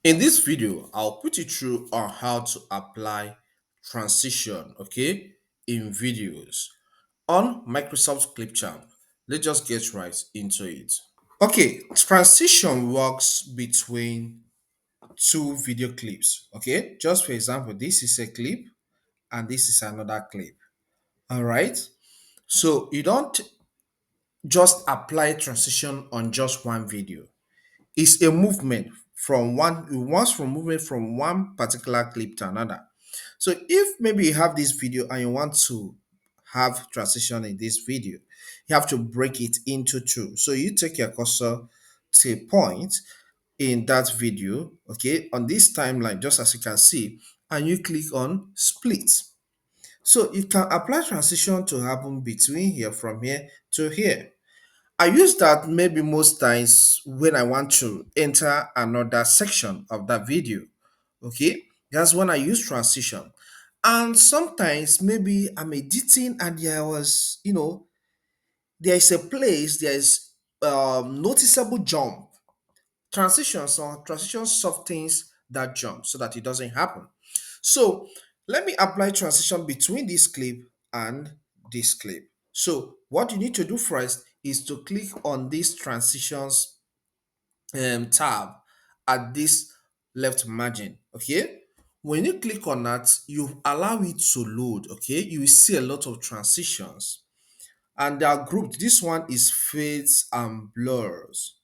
In this video, I'll put you through on how to apply transition, okay, in videos on Microsoft Clipchamp. Let's just get right into it. Okay, transition works between two video clips, okay? Just for example, this is a clip and this is another clip. All right? So you don't just apply transition on just one video. Is a movement from one it wants from movement from one particular clip to another. So if maybe you have this video and you want to have transition in this video, you have to break it into two. So you take your cursor to a point in that video, okay, on this timeline, just as you can see, and you click on split. So you can apply transition to happen between here from here to here. I use that maybe most times when I want to enter another section of that video. Okay, that's when I use transition. And sometimes maybe I'm editing and there was, there is a place, there is noticeable jump. Transition softens that jump so that it doesn't happen. So let me apply transition between this clip and this clip. So what you need to do first is to click on this transitions tab at this left margin. Okay. When you click on that, you allow it to load. Okay. You will see a lot of transitions and they are grouped. This one is fades and blurs.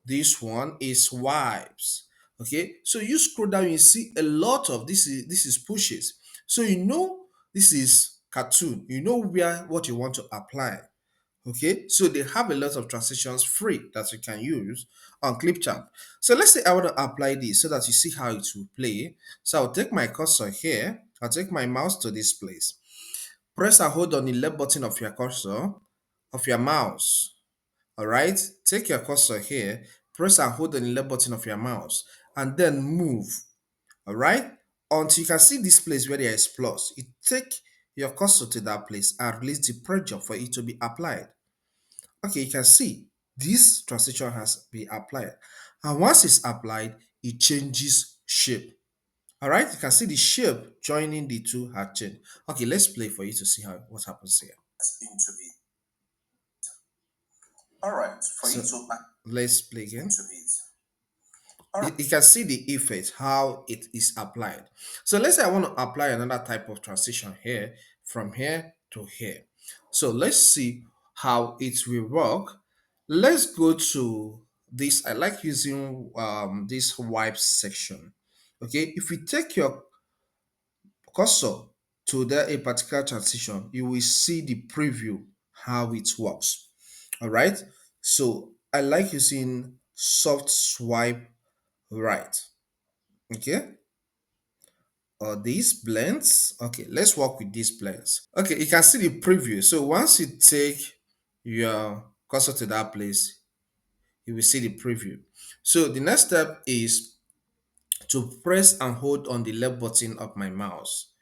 This one is wipes. Okay, so you scroll down, you see a lot of this is pushes. So you know this is cartoon. You know where what you want to apply. Okay, so they have a lot of transitions free that you can use on Clipchamp. So let's say I want to apply this so that you see how it will play. So I'll take my cursor here. I'll take my mouse to this place. Press and hold on the left button of your cursor of your mouse. All right, take your cursor here, press and hold on the left button of your mouse, and then move. All right, until you can see this place where there is plus. You take your cursor to that place and release the pressure for it to be applied. Okay, you can see this transition has been applied, and once it's applied, it changes shape. All right, you can see the shape joining the two had changed. Okay, let's play for you to see how what happens here. Into it. All right, for so, you to let's play again. Into it. You can see the effect, how it is applied. So let's say I want to apply another type of transition here, from here to here. So let's see how it will work. Let's go to this. I like using this wipes section. Okay, if we take your cursor to a particular transition, you will see the preview, how it works. All right, so I like using soft swipe right. Okay, or these blends. Okay, let's work with these blends. Okay, you can see the preview. So once you take your cursor to that place, you will see the preview. So the next step is to press and hold on the left button of my mouse.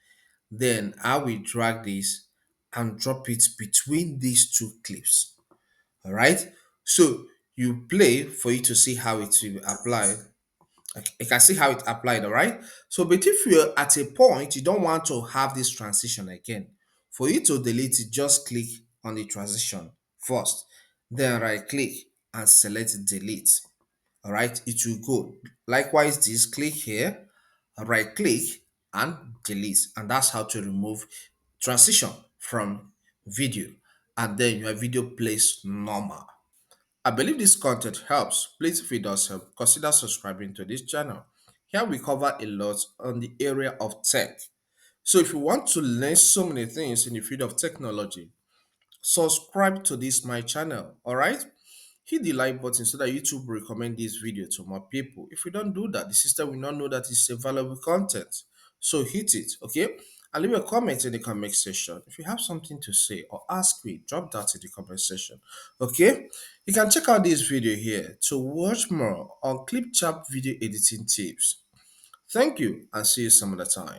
Then I will drag this and drop it between these two clips. All right, so you play for you to see how it will apply. Okay, you can see how it applied, all right? So, but if you're at a point you don't want to have this transition again, for you to delete it, just click on the transition first, then right click and select delete. All right, it will go. Likewise, this click here, right click and delete, and that's how to remove transition from video, and then your video plays normal. I believe this content helps. Please, if it does help, consider subscribing to this channel. Here we cover a lot on the area of tech. So if you want to learn so many things in the field of technology, subscribe to this my channel. All right, hit the like button so that YouTube will recommend this video to more people. If you don't do that, the system will not know that it's a valuable content. So hit it, okay? And leave a comment in the comment section. If you have something to say or ask me, drop that in the comment section. Okay, you can check out this video here to watch more on Clipchamp video editing tips. Thank you and see you some other time.